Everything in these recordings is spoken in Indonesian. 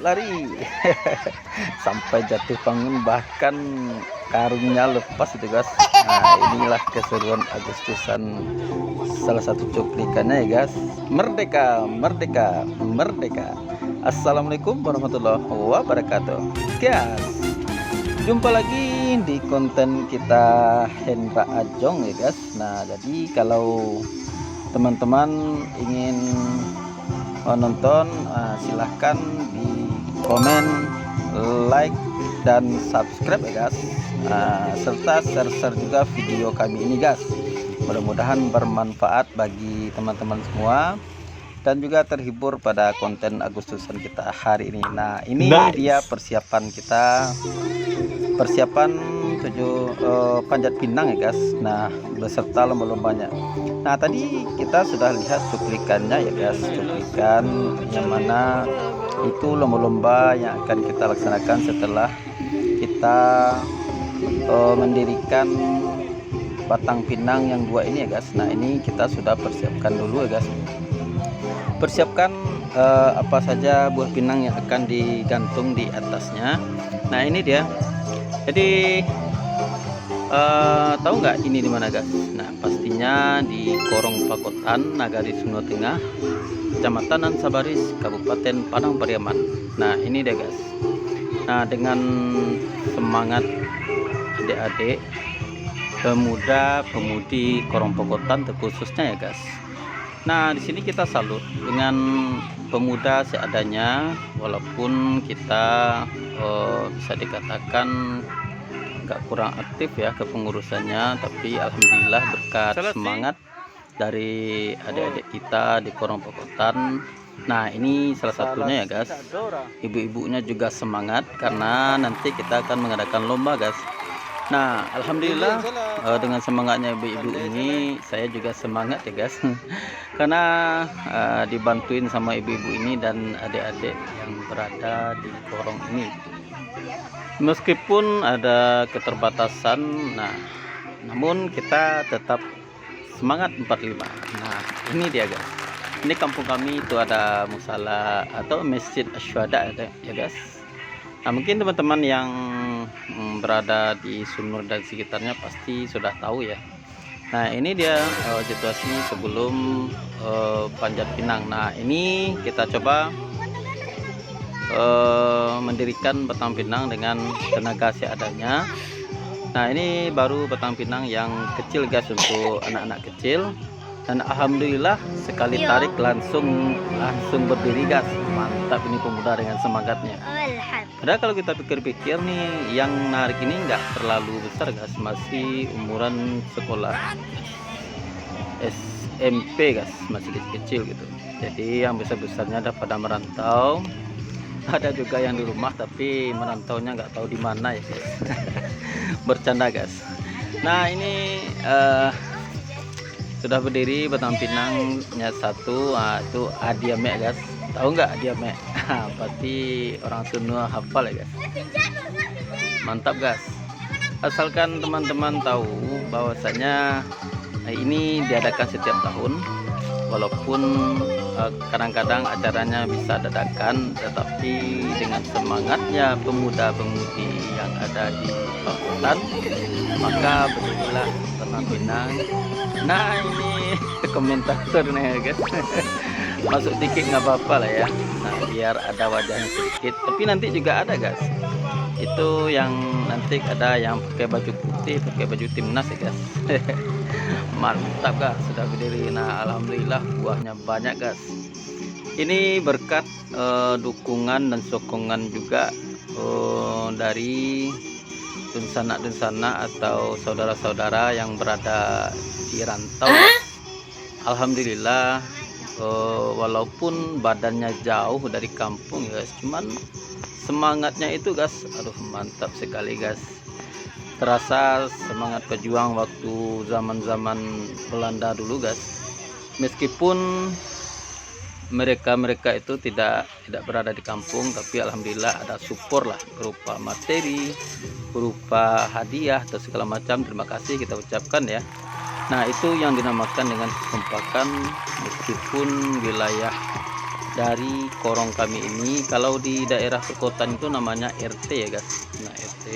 lari sampai jatuh bangun, bahkan karungnya lepas itu guys. Nah inilah keseruan Agustusan, salah satu cuplikannya ya guys. Merdeka, merdeka, merdeka. Assalamualaikum warahmatullahi wabarakatuh guys. Jumpa lagi di konten kita Hendra Ajong ya guys. Nah jadi kalau teman-teman ingin menonton, silahkan di komen, like dan subscribe ya guys, serta share juga video kami ini guys. Mudah-mudahan bermanfaat bagi teman-teman semua dan juga terhibur pada konten Agustusan kita hari ini. Nah ini dia persiapan kita, persiapan panjat pinang ya guys. Nah beserta lomba-lombanya. Nah tadi kita sudah lihat cuplikannya ya guys, cuplikan yang mana itu lomba-lomba yang akan kita laksanakan setelah kita mendirikan batang pinang yang dua ini ya guys. Nah ini kita sudah persiapkan dulu ya guys, persiapkan apa saja buah pinang yang akan digantung di atasnya. Nah ini dia. Jadi tahu nggak ini di mana guys? Nah pastinya di Korong Pakotan, Nagari Sumno Tengah, Kecamatan Ansabaris, Kabupaten Padang Pariaman. Nah ini dia guys. Nah dengan semangat adik-adik pemuda-pemudi Korong Pakotan terkhususnya ya guys. Nah di sini kita salut dengan pemuda seadanya, walaupun kita bisa dikatakan agak kurang aktif ya kepengurusannya, tapi alhamdulillah berkat semangat dari adik-adik kita di Korong Pakotan. Nah ini salah satunya ya guys, ibu-ibunya juga semangat karena nanti kita akan mengadakan lomba guys. Nah alhamdulillah dengan semangatnya ibu-ibu ini saya juga semangat ya guys karena dibantuin sama ibu-ibu ini dan adik-adik yang berada di Korong ini. Meskipun ada keterbatasan, nah namun kita tetap semangat 45. Nah ini dia guys, ini kampung kami itu ada musala atau masjid Asyhada ya guys. Nah mungkin teman-teman yang berada di Sumur dan sekitarnya pasti sudah tahu ya. Nah ini dia situasi sebelum panjat pinang. Nah ini kita coba mendirikan batang pinang dengan tenaga seadanya. Nah ini baru batang pinang yang kecil guys, untuk anak-anak kecil, dan alhamdulillah sekali tarik langsung berdiri guys. Mantap ini pemuda dengan semangatnya. Padahal kalau kita pikir-pikir nih, yang narik ini nggak terlalu besar guys, masih umuran sekolah SMP guys, masih kecil gitu. Jadi yang besar-besarnya ada pada merantau, ada juga yang di rumah tapi merantaunya nggak tahu di mana ya guys. Bercanda guys. Nah ini sudah berdiri batang pinangnya satu. Itu Adiame guys, tahu nggak Adiame? Pasti orang Sunda hafal ya guys. Mantap guys. Asalkan teman-teman tahu bahwasanya ini diadakan setiap tahun, walaupun kadang-kadang acaranya bisa dadakan, tetapi dengan semangatnya pemuda-pemudi yang ada di Pakotan, maka beginilah batang pinang. Nah ini komentator nih guys. Masuk dikit nggak apa-apa lah ya. Nah biar ada wajahnya sedikit, tapi nanti juga ada guys, itu yang nanti ada yang pakai baju putih, pakai baju timnas ya guys. Mantap guys, sudah berdiri. Nah alhamdulillah buahnya banyak guys. Ini berkat dukungan dan sokongan juga dari dunsana-dunsana atau saudara-saudara yang berada di rantau. Alhamdulillah walaupun badannya jauh dari kampung ya guys, cuman semangatnya itu guys, aduh mantap sekali guys. Terasa semangat pejuang waktu zaman-zaman Belanda dulu guys. Meskipun mereka itu tidak berada di kampung, tapi alhamdulillah ada support lah, berupa materi, berupa hadiah atau segala macam. Terima kasih kita ucapkan ya. Nah itu yang dinamakan dengan kekompakan, meskipun wilayah dari korong kami ini. Kalau di daerah perkotaan itu namanya RT ya guys. Nah RT.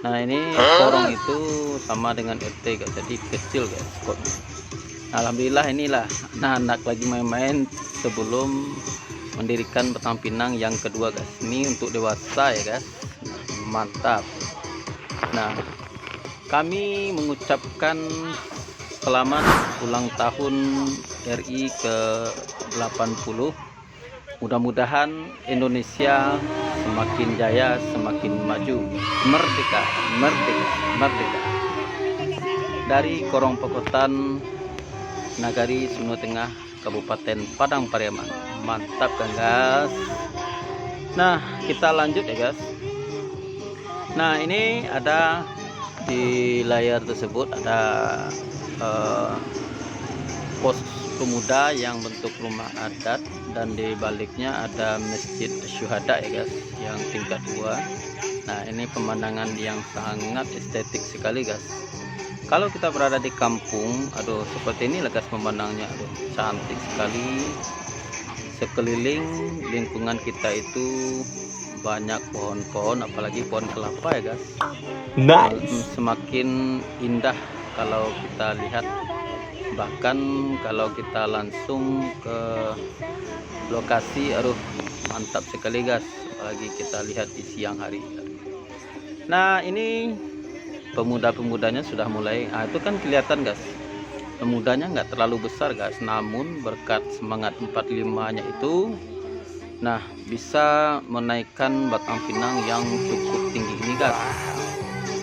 Nah ini korong itu sama dengan RT guys, jadi kecil guys skotnya. Alhamdulillah inilah anak-anak lagi main-main sebelum mendirikan batang pinang yang kedua guys. Ini untuk dewasa ya guys. Mantap. Nah kami mengucapkan selamat ulang tahun RI ke-80. Mudah-mudahan Indonesia semakin jaya, semakin maju, merdeka, merdeka, merdeka. Dari Korong Pekotan, Nagari Sunu Tengah, Kabupaten Padang Pariaman. Mantap kan guys. Nah kita lanjut ya guys. Nah ini ada di layar tersebut ada pos pemuda yang bentuk rumah adat, dan di baliknya ada masjid syuhada ya guys yang tingkat 2. Nah ini pemandangan yang sangat estetik sekali guys. Kalau kita berada di kampung, aduh seperti ini guys pemandangannya, aduh cantik sekali. Sekeliling lingkungan kita itu banyak pohon-pohon, apalagi pohon kelapa ya guys. Nice. Semakin indah kalau kita lihat. Bahkan kalau kita langsung ke lokasi, aduh mantap sekali guys, apalagi kita lihat di siang hari. Nah ini pemuda-pemudanya sudah mulai, itu kan kelihatan guys, pemudanya nggak terlalu besar guys, namun berkat semangat 45-nya itu, nah bisa menaikkan batang pinang yang cukup tinggi ini guys.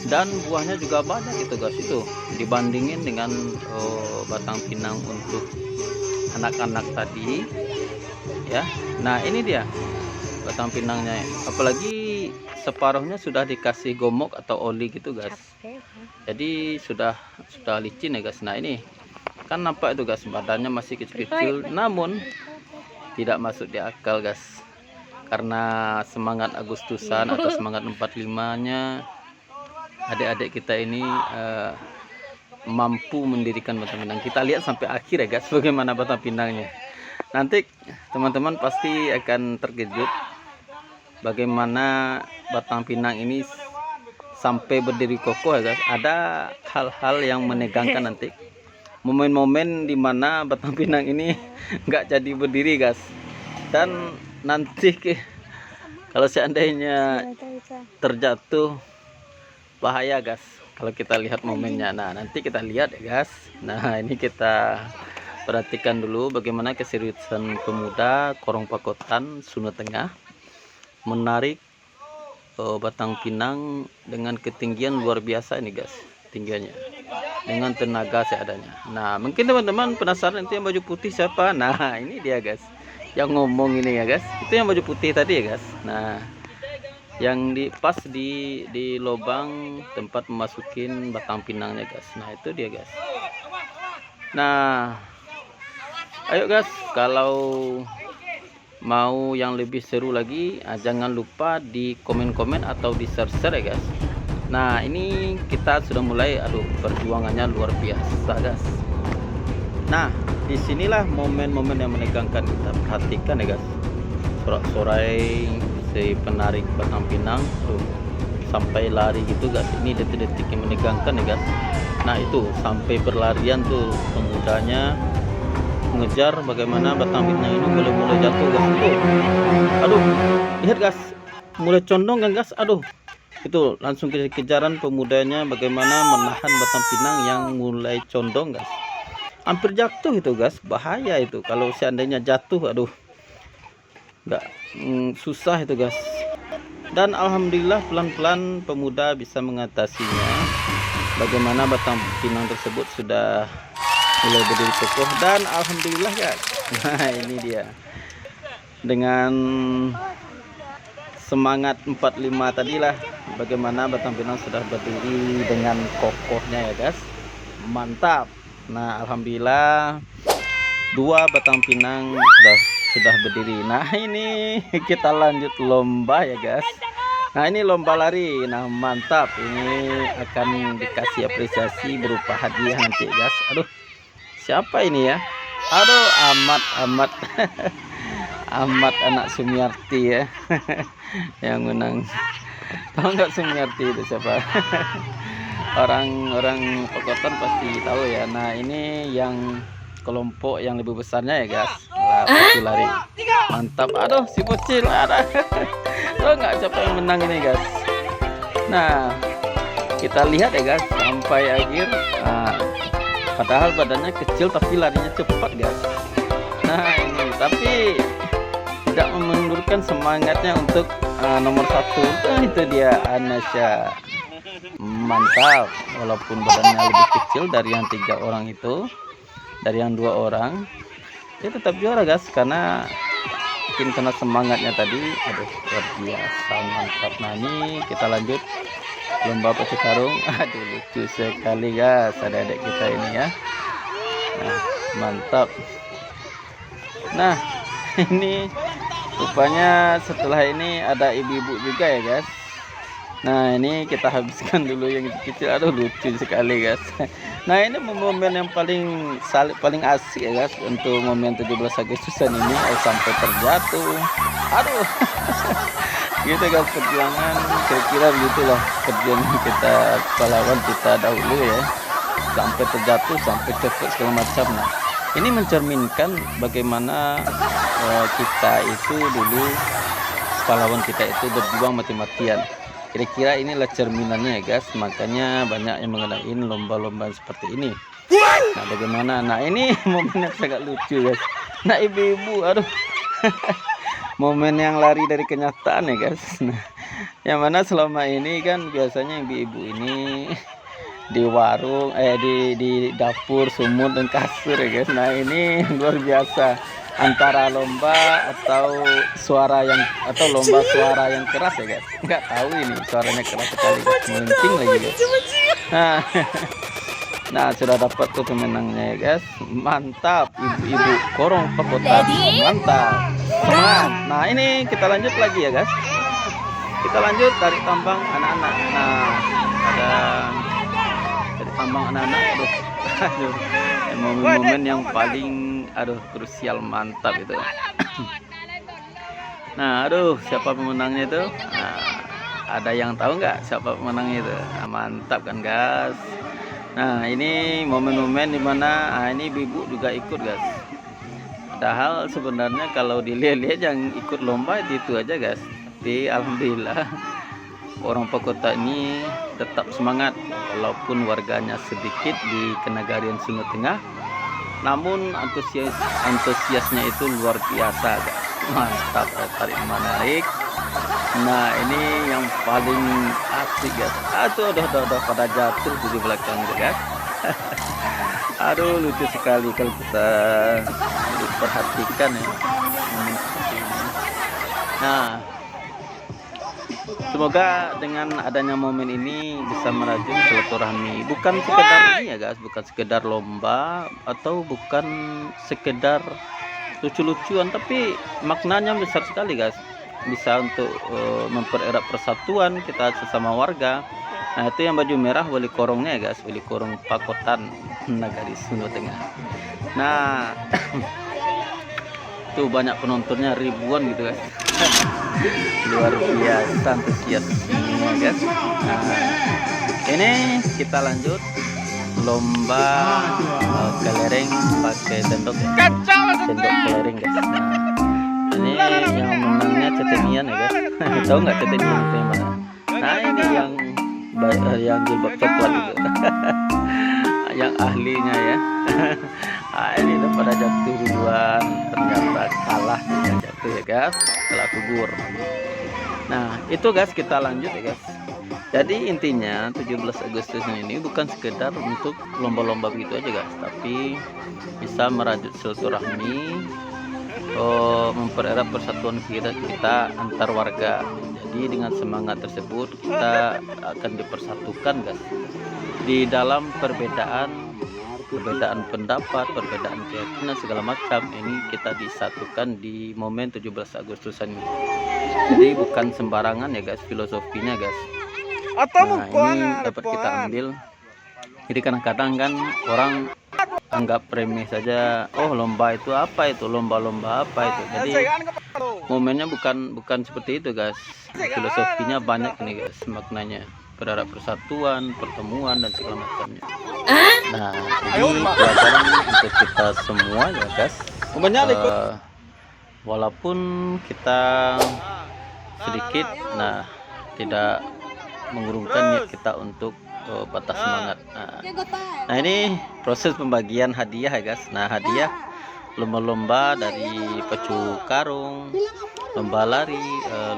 Dan buahnya juga banyak itu guys, itu dibandingin dengan batang pinang untuk anak-anak tadi ya. Nah ini dia batang pinangnya, apalagi separuhnya sudah dikasih gomok atau oli gitu guys, jadi sudah licin ya guys. Nah ini kan nampak itu guys, badannya masih kecil-kecil, namun tidak masuk di akal guys, karena semangat Agustusan atau semangat 45-nya adik-adik kita ini mampu mendirikan batang pinang. Kita lihat sampai akhir ya guys bagaimana batang pinangnya. Nanti teman-teman pasti akan terkejut bagaimana batang pinang ini sampai berdiri kokoh ya guys. Ada hal-hal yang menegangkan nanti, momen-momen dimana batang pinang ini nggak jadi berdiri guys. Dan nanti kalau seandainya terjatuh, bahaya guys kalau kita lihat momennya. Nah nanti kita lihat ya guys. Nah ini kita perhatikan dulu bagaimana keseriusan pemuda Korong Pekotan Sunu Tengah menarik batang pinang dengan ketinggian luar biasa ini guys, tinggiannya dengan tenaga seadanya. Nah mungkin teman-teman penasaran itu yang baju putih siapa? Nah ini dia guys yang ngomong ini ya guys, itu yang baju putih tadi ya guys. Nah yang pas di lubang tempat memasukin batang pinangnya guys. Nah itu dia guys. Nah ayo guys, kalau mau yang lebih seru lagi, jangan lupa di komen-komen atau di share-share ya guys. Nah ini kita sudah mulai, aduh perjuangannya luar biasa guys. Nah disinilah momen-momen yang menegangkan, kita perhatikan ya guys. Sorak-sorai si penarik batang pinang tuh sampai lari gitu guys. Ini detik-detik yang menegangkan ya guys. Nah itu sampai berlarian tuh pemudanya mengejar bagaimana batang pinang ini mulai jatuh guys. Aduh lihat guys, mulai condong kan guys. Aduh itu langsung kejaran pemudanya bagaimana menahan batang pinang yang mulai condong guys. Hampir jatuh itu guys, bahaya itu kalau seandainya jatuh, aduh nggak susah itu guys. Dan alhamdulillah pelan-pelan pemuda bisa mengatasinya, bagaimana batang pinang tersebut sudah mulai berdiri kokoh. Dan alhamdulillah guys, nah ini dia dengan semangat 45 tadilah, bagaimana batang pinang sudah berdiri dengan kokohnya ya guys. Mantap. Nah alhamdulillah 2 batang pinang sudah berdiri. Nah ini kita lanjut lomba ya guys. Nah ini lomba lari. Nah mantap, ini akan dikasih apresiasi berupa hadiah nanti guys. Aduh siapa ini ya? Aduh amat Ahmad anak Sumiarti ya. Yang menang. Tahu nggak Sumiarti itu siapa? Orang-orang Pekoton pasti tahu ya. Nah ini yang kelompok yang lebih besarnya ya guys. Pasti lari. Mantap. Aduh si bocil ada. Tahu nggak siapa yang menang ini guys? Nah kita lihat ya guys sampai akhir. Padahal badannya kecil tapi larinya cepat guys. Nah ini tapi tidak memundurkan semangatnya untuk nomor 1. Itu dia Anasya. Mantap, walaupun badannya lebih kecil dari yang 3 orang itu, dari yang 2 orang, dia tetap juara guys karena mungkin karena semangatnya tadi. Aduh luar biasa mantap. Nah ini kita lanjut lomba pecah karung. Aduh lucu sekali guys adik-adik kita ini ya. Nah mantap. Nah ini rupanya setelah ini ada ibu-ibu juga ya guys. Nah ini kita habiskan dulu yang kecil. Aduh lucu sekali guys. Nah ini momen yang paling asik ya guys untuk momen 17 Agustusan ini sampai terjatuh. Aduh gitu guys perjuangan kira-kira begitulah perjuangan kita pahlawan kita dahulu ya, sampai terjatuh sampai cepet segala macam. Nah ini mencerminkan bagaimana kita itu dulu pahlawan kita itu berjuang mati-matian. Kira-kira inilah cerminannya ya guys, makanya banyak yang mengadain lomba-lomba seperti ini. Nah bagaimana? Nah ini momennya sangat lucu guys. Nah ibu-ibu aduh momen yang lari dari kenyataan ya guys. Nah yang mana selama ini kan biasanya ibu-ibu ini di warung di dapur, sumur dan kasur ya guys. Nah ini luar biasa antara lomba atau lomba suara yang keras ya guys. Nggak tahu ini suaranya keras sekali guys, melenting lagi guys. Nah sudah dapat tuh pemenangnya ya guys. Mantap ibu-ibu Korong Pekotan. Mantap semangat. Nah ini kita lanjut lagi ya guys, kita lanjut dari tambang anak-anak. Nah ada dari tambang anak-anak. Aduh momen-momen yang paling krusial mantap itu. Nah aduh siapa pemenangnya itu? Nah, ada yang tahu nggak siapa pemenangnya itu? Nah, mantap kan guys. Nah ini momen-momen dimana ini ibu juga ikut guys. Padahal sebenarnya kalau dilihat-lihat yang ikut lomba itu aja guys. Tapi alhamdulillah orang Pekota ini tetap semangat walaupun warganya sedikit di Kenagarian Sunda Tengah. Namun antusiasnya itu luar biasa guys. Mantap tarik menarik. Nah ini yang paling asik guys. Aduh udah pada jatuh di belakang guys. Aduh lucu sekali kalau kita perhatikan ya. Nah semoga dengan adanya momen ini bisa merajut silaturahmi. Bukan sekedar ini ya guys, bukan sekedar lomba atau bukan sekedar lucu-lucuan, tapi maknanya besar sekali guys. Bisa untuk mempererat persatuan kita sesama warga. Nah itu yang baju merah wali korongnya ya guys, wali korong Pakotan Nagari Sunda Tengah. Nah tuh banyak penontonnya ribuan gitu guys. Luar biasa antusiasnya guys. Nah ini kita lanjut lomba kelereng pakai sendok kelereng guys. Nah ini yang menangnya Cetenian ya guys. Tahu nggak Cetenian itu yang mana? Nah ini yang jilbab coklat itu. Yang ahlinya ya. Nah, ini udah pada jatuh duluan, ternyata kalah jatuh ya guys, setelah gugur. Nah itu guys kita lanjut ya guys. Jadi intinya 17 Agustus ini bukan sekedar untuk lomba-lomba begitu aja guys, tapi bisa merajut silaturahmi, mempererat persatuan kita antar warga. Jadi dengan semangat tersebut kita akan dipersatukan guys di dalam perbedaan pendapat, perbedaan keyakinan segala macam. Ini kita disatukan di momen 17 Agustusan ini. Jadi bukan sembarangan ya guys filosofinya guys. Nah ini dapat kita ambil. Jadi kadang-kadang kan orang anggap remeh saja. Oh, lomba itu apa itu? Lomba-lomba apa itu? Jadi momennya bukan seperti itu, guys. Filosofinya banyak nih, guys, maknanya. Berharap persatuan, pertemuan dan segala macamnya. Nah, ini pelajaran untuk kita semua ya, guys. Walaupun kita sedikit, nah, tidak mengurungkan niat kita untuk patah semangat. Nah, ini proses pembagian hadiah ya, guys. Nah, hadiah lomba-lomba dari pecu karung, lomba lari,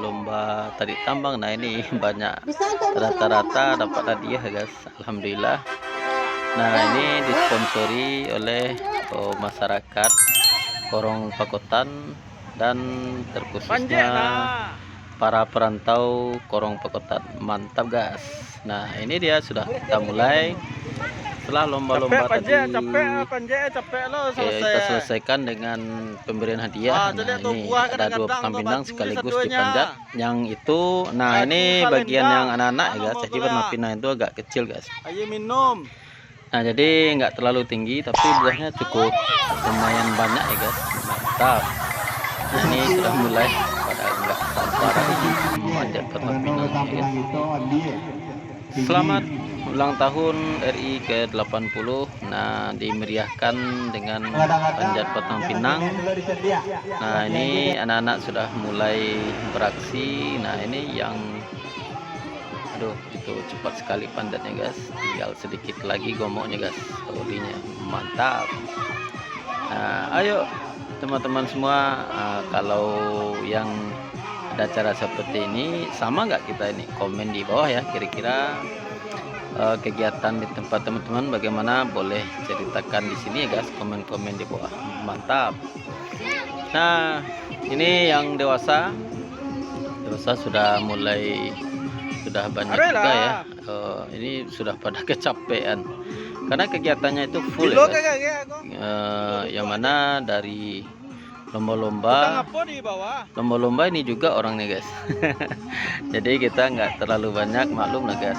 lomba tarik tambang. Nah, ini banyak, rata-rata dapat hadiah ya, guys. Alhamdulillah. Nah, ini disponsori oleh masyarakat Korong Pakotan dan terkhususnya para perantau Korong Pakotan. Mantap, guys. Nah, ini dia sudah kita mulai. Setelah lomba-lomba tadi kita selesaikan dengan pemberian hadiah. Nah, ini ada 2 petang pinang sekaligus dipanjat. Yang itu, nah, ini bagian yang anak-anak ya, guys. Jadi petang pinang itu agak kecil, guys. Nah, jadi nggak terlalu tinggi, tapi buahnya cukup lumayan banyak ya, guys. Mantap. Nah, ini sudah mulai pada enggak sabaran memanjat petang pinang ya, guys. Selamat ulang tahun RI ke-80. Nah, dimeriahkan dengan panjat petang pinang. Nah, ini anak-anak sudah mulai beraksi. Nah, ini yang aduh, itu cepat sekali panjatnya, guys. Tinggal sedikit lagi gomoknya, guys. Tolinya mantap. Nah, ayo teman-teman semua, kalau yang ada acara seperti ini sama nggak kita ini, komen di bawah ya, kira-kira kegiatan di tempat teman-teman bagaimana, boleh ceritakan di sini ya, guys. Komen-komen di bawah. Mantap. Nah, ini yang dewasa sudah mulai, sudah banyak juga ya. Ini sudah pada kecapean karena kegiatannya itu full ya, guys. Yang mana dari lomba-lomba ini juga orangnya, guys. Jadi kita nggak terlalu banyak, maklum lah, guys.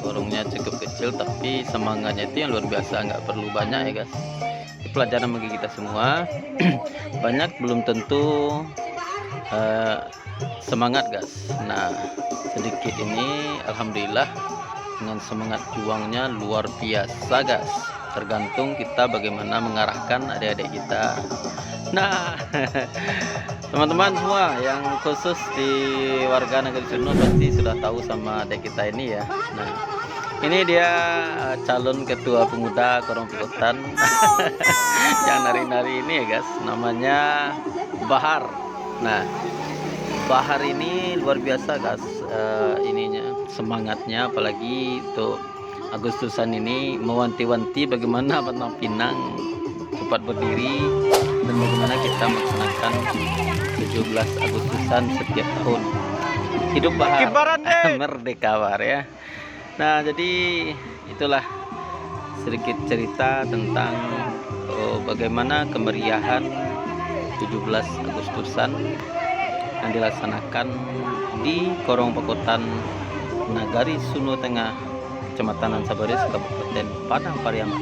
Korongnya cukup kecil tapi semangatnya itu yang luar biasa, nggak perlu banyak ya, guys. Ini pelajaran bagi kita semua. Banyak belum tentu semangat, guys. Nah, sedikit ini alhamdulillah dengan semangat juangnya luar biasa, guys. Tergantung kita bagaimana mengarahkan adik-adik kita. Nah, teman-teman semua yang khusus di warga Negeri Suno pasti sudah tahu sama adik kita ini ya. Nah, ini dia calon ketua pemuda Korong Pakotan yang nari-nari ini ya, guys. Namanya Bahar. Nah, Bahar ini luar biasa, guys. Ininya semangatnya, apalagi untuk Agustusan ini mewanti-wanti bagaimana petang pinang cepat berdiri dan bagaimana kita melaksanakan 17 Agustusan setiap tahun. Hidup Bahar, merdeka Bahar ya. Nah, jadi itulah sedikit cerita tentang bagaimana kemeriahan 17 Agustusan yang dilaksanakan di Korong Pakotan, Nagari Suno Tengah, Kecamatan Ansabaris, Kabupaten Padang Pariaman.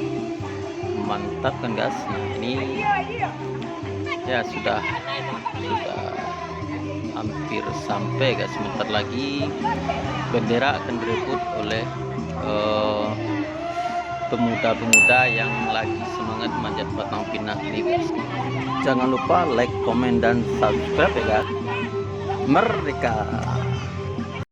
Mantap kan, guys. Nah, ini ya sudah hampir sampai, guys. Sebentar lagi bendera akan direbut oleh pemuda-pemuda yang lagi semangat manjat petang pinang ini, guys. Jangan lupa like, komen, dan subscribe ya, guys. Merdeka.